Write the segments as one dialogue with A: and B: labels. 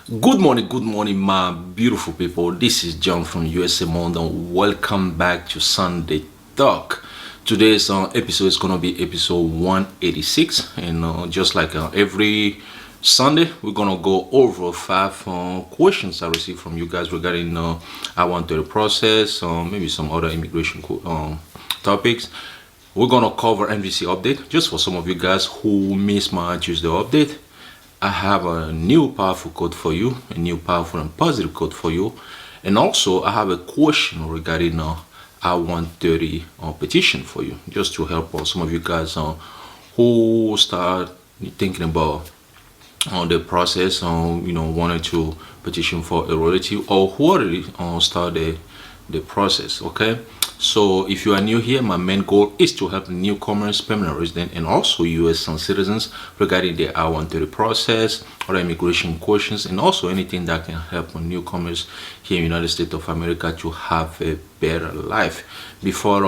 A: Good morning, my beautiful people. This is John from USA London. Welcome back to Sunday Talk. Today's episode is gonna be episode 186, and just like every Sunday, we're gonna go over five questions I received from you guys regarding I-130 process, maybe some other immigration topics. We're gonna cover NVC update just for some of you guys who missed my Tuesday update. I have a new powerful code for you, a new powerful and positive code for you, and also I have a question regarding I-130 petition for you, just to help some of you guys who start thinking about the process, wanted to petition for a relative, or who already started the process. Okay, so if you are new here, my main goal is to help newcomers, permanent residents, and also U.S. citizens regarding the I-130 process or immigration questions, and also anything that can help newcomers here in the United States of America to have a better life. Before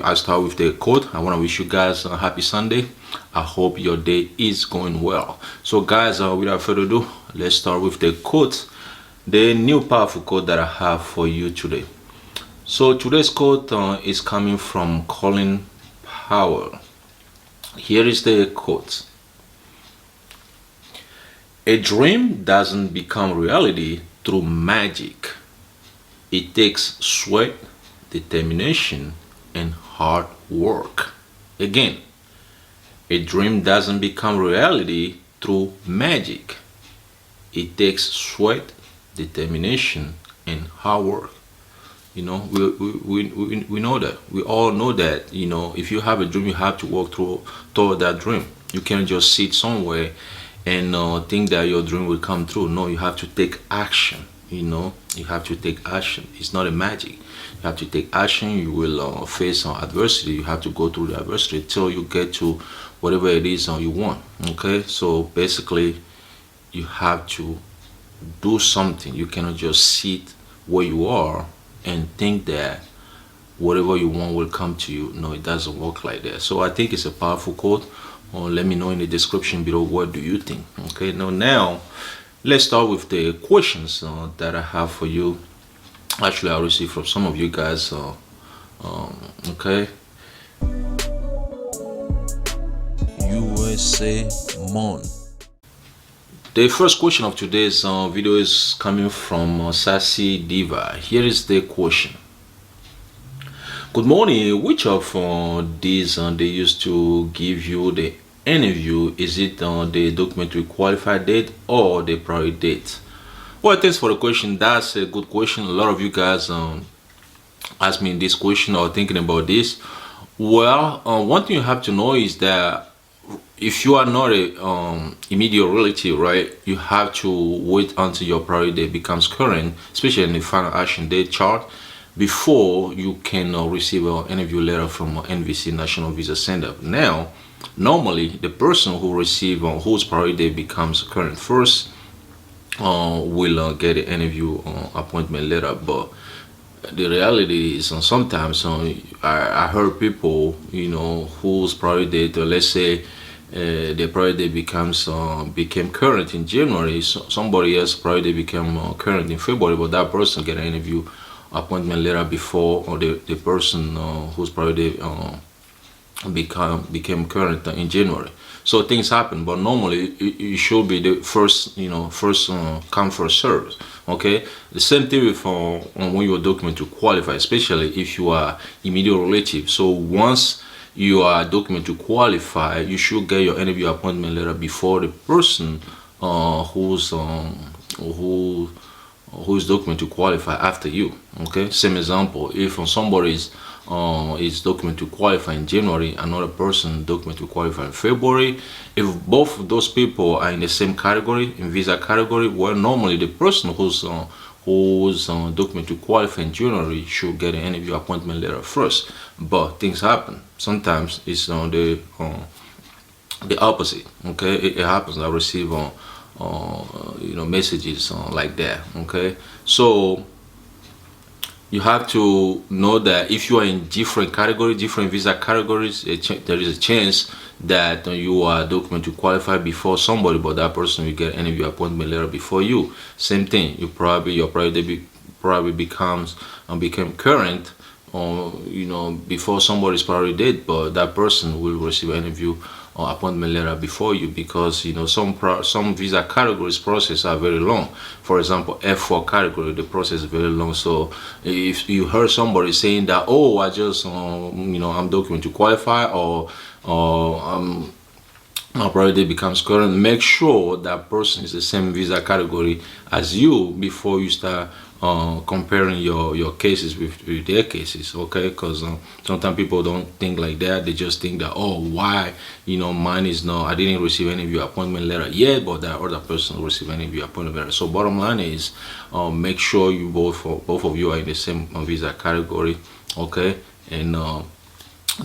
A: I start with the code, I want to wish you guys a happy Sunday. I hope your day is going well. So guys, without further ado, let's start with the code, the new powerful code that I have for you today. So today's quote is coming from Colin Powell. Here is the quote. A dream doesn't become reality through magic. It takes sweat, determination, and hard work. Again, a dream doesn't become reality through magic. It takes sweat, determination, and hard work. We know that. We all know that, if you have a dream, you have to work toward that dream. You can't just sit somewhere and think that your dream will come true. No, you have to take action. You have to take action. It's not a magic. You have to take action. You will face adversity. You have to go through the adversity till you get to whatever it is you want. Okay, so basically, you have to do something. You cannot just sit where you are and think that whatever you want will come to you. No, it doesn't work like that. So I think it's a powerful quote. Let me know in the description below, what do you think? Okay, now let's start with the questions that I have for you. Actually, I received from some of you guys. Okay. USA Mon. The first question of today's video is coming from Sassy Diva. Here is the question. Good morning. Which of these they used to give you the interview? Is it the documentary qualified date or the priority date? Well, thanks for the question. That's a good question. A lot of you guys ask me this question or thinking about this. Well, one thing you have to know is that if you are not a immediate relative, right, you have to wait until your priority date becomes current, especially in the final action date chart, before you can receive an interview letter from NVC National Visa Center. Now, normally the person who receive whose priority date becomes current first will get an interview appointment letter. But the reality is sometimes I heard people, whose priority date, let's say their priority became current in January. So somebody else priority became current in February, but that person get an interview appointment letter before, or the person whose priority became current in January. So things happen, but normally it should be the first come first serve. Okay, the same thing with when your document to qualify, especially if you are immediate relative. So once you are document to qualify, you should get your interview appointment letter before the person who's document to qualify after you. Okay, same example, if somebody is document to qualify in January, another person document to qualify in February, if both of those people are in the same category, in visa category, well, normally the person who's document to qualify in January should get an interview appointment letter first. But things happen. Sometimes it's the opposite. Okay, it happens. I receive messages like that. Okay, so you have to know that if you are in different categories, different visa categories, there is a chance that you are documented qualified before somebody, but that person will get interview appointment letter before you. Same thing. Your probably became current, or before somebody's priority date, but that person will receive an interview or appointment letter before you, because some visa categories process are very long. For example, F4 category, the process is very long. So if you heard somebody saying that, oh, I just I'm documented to qualify, or my priority becomes current, make sure that person is the same visa category as you before you start comparing your cases with their cases. Okay, because sometimes people don't think like that. They just think that, oh, why mine is not, I didn't receive any of your appointment letter yet, but that other person received any of your appointment letter. So bottom line is, make sure you both of you are in the same visa category. Okay. And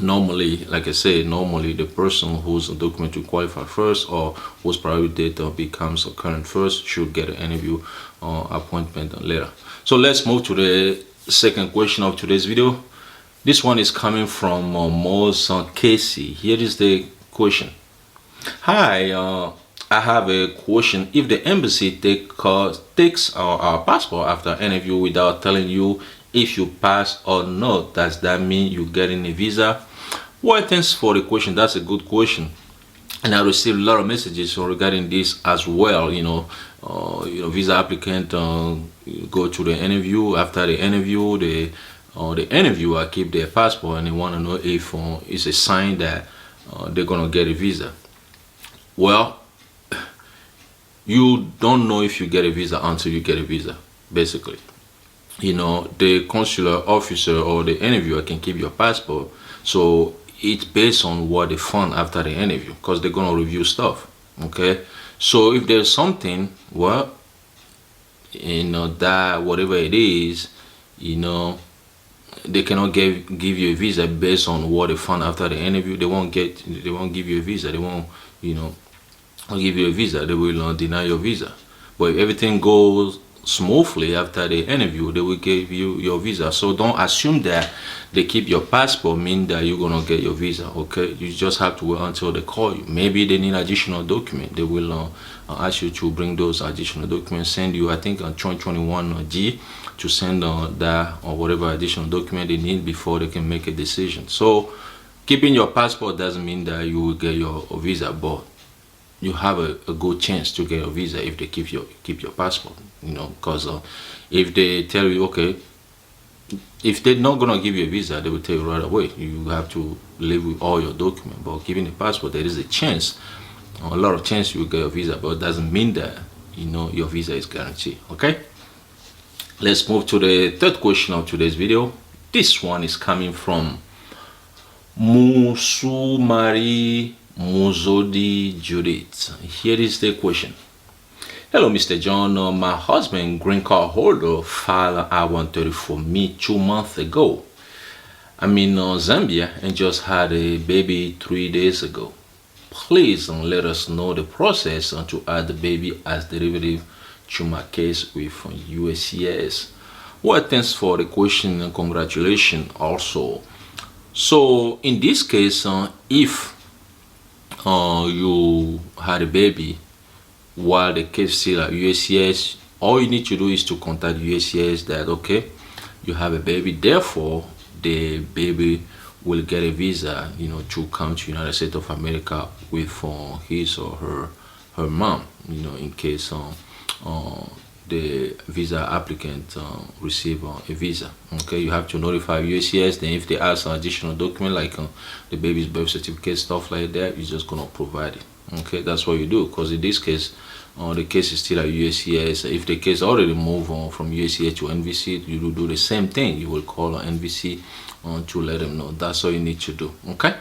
A: normally, like I said, normally the person who's documented to qualify first, or whose priority date becomes current first, should get an interview appointment later. So let's move to the second question of today's video. This one is coming from Mose Casey. Here is the question. Hi, I have a question. If the embassy takes our passport after interview without telling you if you pass or not, does that mean you getting a visa? Well, thanks for the question. That's a good question, and I received a lot of messages regarding this as well. Visa applicant go to the interview. After the interview, the interviewer keep their passport, and they want to know if it's a sign that they're gonna get a visa. Well, you don't know if you get a visa until you get a visa, basically. The consular officer or the interviewer can keep your passport, so it's based on what they found after the interview, because they're gonna review stuff. Okay, so if there's something, well, that whatever it is, they cannot give you a visa based on what they found after the interview. They won't give you a visa. They won't give you a visa. They will deny your visa. But if everything goes smoothly after the interview, they will give you your visa. So don't assume that they keep your passport mean that you're gonna get your visa. Okay, you just have to wait until they call you. Maybe they need additional document. They will ask you to bring those additional documents, send you, I think, a 2021 G to send that or whatever additional document they need before they can make a decision. So keeping your passport doesn't mean that you will get your visa, but you have a good chance to get a visa if they keep your passport. Because if they tell you, okay, if they're not gonna give you a visa, they will tell you right away you have to live with all your documents. But giving a passport, there is a lot of chance you will get a visa, but it doesn't mean that your visa is guaranteed. Okay, let's move to the third question of today's video. This one is coming from Musumari Muzodi Judith. Here is the question. Hello, Mr. John. My husband, green card holder, filed I-130 for me 2 months ago. I'm in Zambia and just had a baby 3 days ago. Please let us know the process to add the baby as derivative to my case with USCIS. Well, thanks for the question and congratulations also. So in this case, if you had a baby while the case still at USCIS, all you need to do is to contact USCIS that, okay, you have a baby, therefore the baby will get a visa, to come to United States of America with his or her mom, in case the visa applicant receive a visa. Okay, you have to notify USCIS. Then if they ask an additional document like the baby's birth certificate, stuff like that, you're just gonna provide it. Okay, that's what you do, because in this case the case is still at USCIS. If the case already moved on from USCIS to NVC, you will do the same thing. You will call NVC to let them know. That's all you need to do. Okay,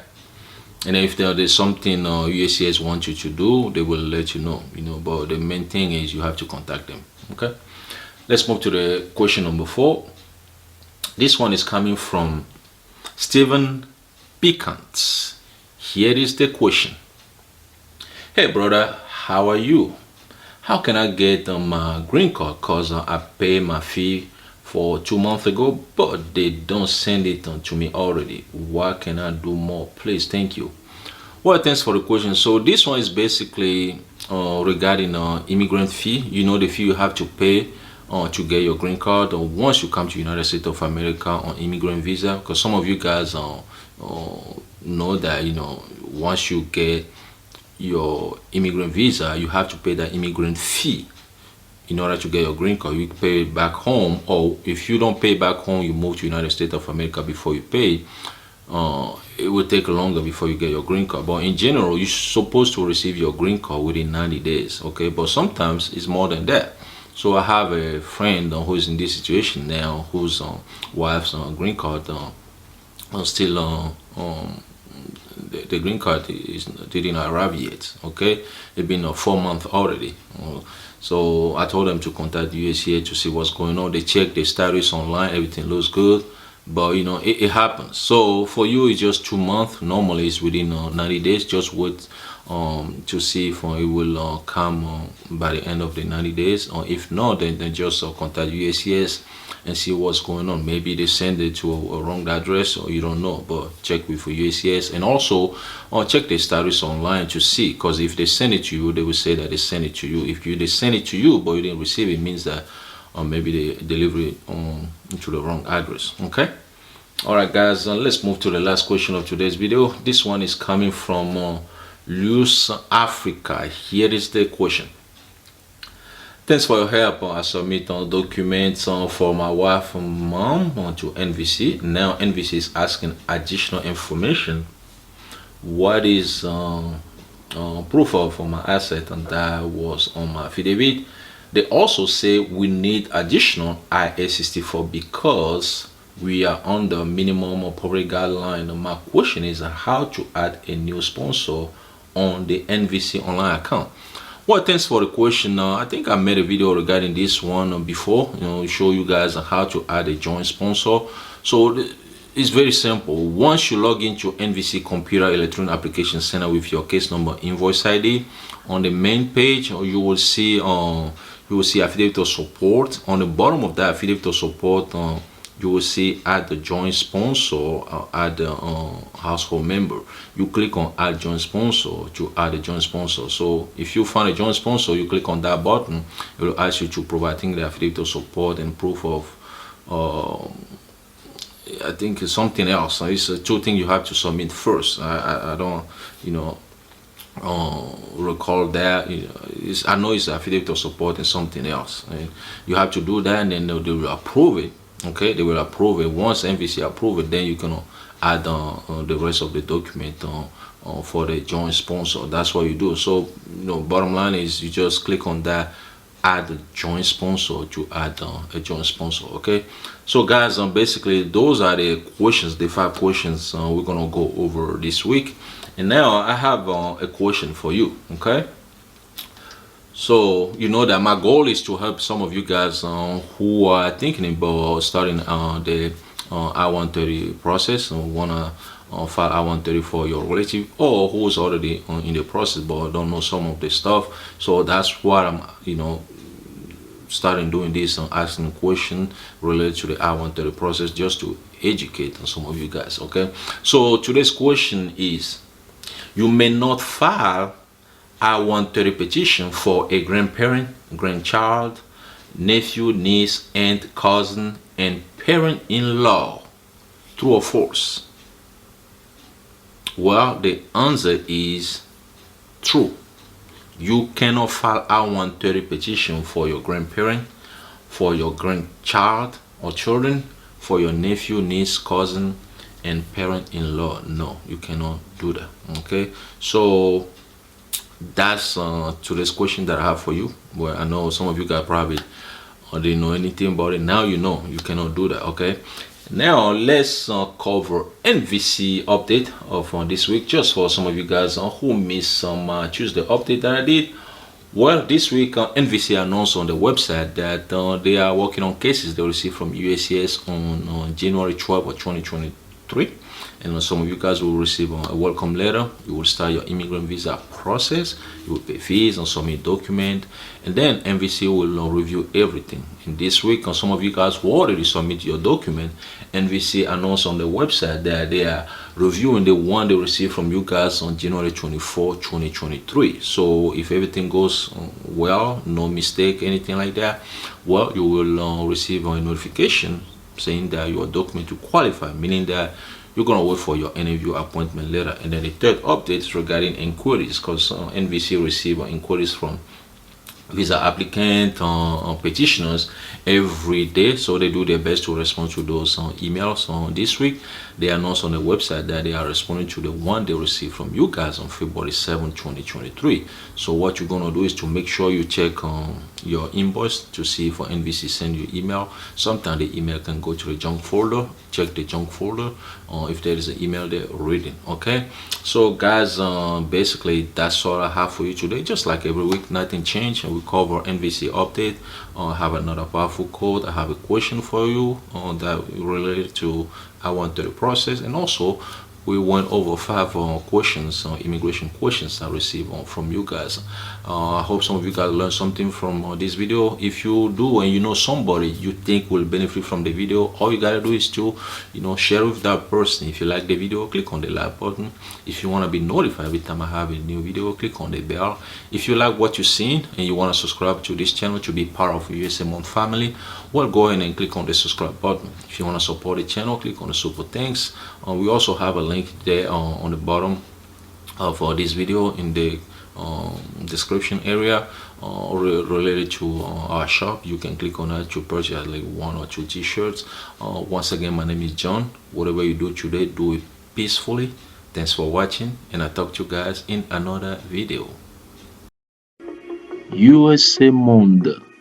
A: and if there's something USCIS wants you to do, they will let you know. But the main thing is you have to contact them. Okay, let's move to the question number 4. This one is coming from Stephen Pickant. Here is the question. Hey brother, how are you? How can I get my green card? Cause I paid my fee for 2 months ago, but they don't send it to me already. What can I do more? Please, thank you. Well, thanks for the question. So this one is basically regarding immigrant fee. You know the fee you have to pay to get your green card or once you come to United States of America on immigrant visa. Because some of you guys know that once you get your immigrant visa, you have to pay that immigrant fee in order to get your green card. You pay it back home, or if you don't pay back home, you move to United States of America before you pay. It will take longer before you get your green card. But in general, you're supposed to receive your green card within 90 days. Okay, but sometimes it's more than that. So I have a friend who's in this situation now, whose wife's green card still the green card didn't arrive yet. Okay, it's been 4 months already. So I told them to contact the USCA to see what's going on. They check the status online, everything looks good, but it happens. So for you, it's just 2 months. Normally, it's within 90 days. Just wait to see if it will come by the end of the 90 days, or if not, then just contact USCS and see what's going on. Maybe they send it to a wrong address, or you don't know, but check with USCS. And also check the status online to see, because if they send it to you, they will say that they send it to you. If they send it to you but you didn't receive it, means that maybe they deliver it to the wrong address. Okay, all right guys, let's move to the last question of today's video. This one is coming from Luce Africa. Here is the question. Thanks for your help. I submit documents for my wife and mom to NVC. Now NVC is asking additional information. What is proof of my asset, and that was on my affidavit. They also say we need additional IA-64 because we are under minimum poverty guideline. My question is how to add a new sponsor on the NVC online account. Well, thanks for the question. I think I made a video regarding this one before, show you guys how to add a joint sponsor. So it's very simple. Once you log into NVC Computer Electronic Application Center with your case number, invoice ID, on the main page, you will see affidavit of support. On the bottom of that affidavit of support, you will see add the joint sponsor, add the household member. You click on add joint sponsor to add a joint sponsor. So if you find a joint sponsor, you click on that button. It will ask you to provide, I think, the affidavit of support and proof of I think it's something else. It's two things you have to submit first. I don't recall that. I know it's affidavit of support and something else, and you have to do that, and then they will approve it. Okay, they will approve it. Once NVC approve it, then you can add the rest of the document for the joint sponsor. That's what you do. So bottom line is you just click on that, add a joint sponsor to add a joint sponsor. Okay, so guys, basically those are the questions, the 5 questions we're gonna go over this week. And now I have a question for you. Okay, so you know that my goal is to help some of you guys who are thinking about starting the I-130 process, and wanna file I-130 for your relative, or who's already in the process but don't know some of the stuff. So that's what I'm starting doing this and asking questions related to the I-130 process, just to educate some of you guys. Okay, so today's question is, you may not file I-130 petition for a grandparent, grandchild, nephew, niece, aunt, cousin, and parent-in-law. True or false? Well, the answer is true. You cannot file I-130 petition for your grandparent, for your grandchild or children, for your nephew, niece, cousin, and parent-in-law. No, you cannot do that. Okay, so that's today's question that I have for you. Well, I know some of you guys probably didn't know anything about it. Now you know you cannot do that. Okay, now let's cover NVC update of this week, just for some of you guys who missed some Tuesday update that I did. Well, this week NVC announced on the website that they are working on cases they received from USCIS on January 12 of 2023, and some of you guys will receive a welcome letter. You will start your immigrant visa process. You will pay fees and submit document, and then NVC will review everything. And this week, some of you guys who already submit your document, NVC announced on the website that they are reviewing the one they received from you guys on January 24, 2023. So if everything goes well, no mistake, anything like that, well, you will receive a notification saying that your document to qualify, meaning that you're gonna wait for your interview appointment letter. And then the third update is regarding inquiries, because NVC receive inquiries from visa applicant petitioners every day, so they do their best to respond to those emails. This week they announced on the website that they are responding to the one they received from you guys on February 7, 2023. So what you're gonna do is to make sure you check your inbox to see if NVC send you email. Sometimes the email can go to the junk folder. Check the junk folder if there is an email there reading. Okay, so guys, basically that's all I have for you today. Just like every week, nothing changed. We cover NVC update. I have another powerful code. I have a question for you that related to I-130 process, and also we went over 5 questions, immigration questions I received from you guys. I hope some of you guys learned something from this video. If you do, and you know somebody you think will benefit from the video, all you gotta do is to share with that person. If you like the video, click on the like button. If you want to be notified every time I have a new video, click on the bell. If you like what you're seeing and you want to subscribe to this channel to be part of USA Month family, well, go ahead and click on the subscribe button. If you want to support the channel, click on the super thanks. We also have a link there on the bottom of this video in the description area related to our shop. You can click on that to purchase like 1 or 2 t-shirts. Once again, my name is John. Whatever you do today, do it peacefully. Thanks for watching, and I'll talk to you guys in another video. USA Monde.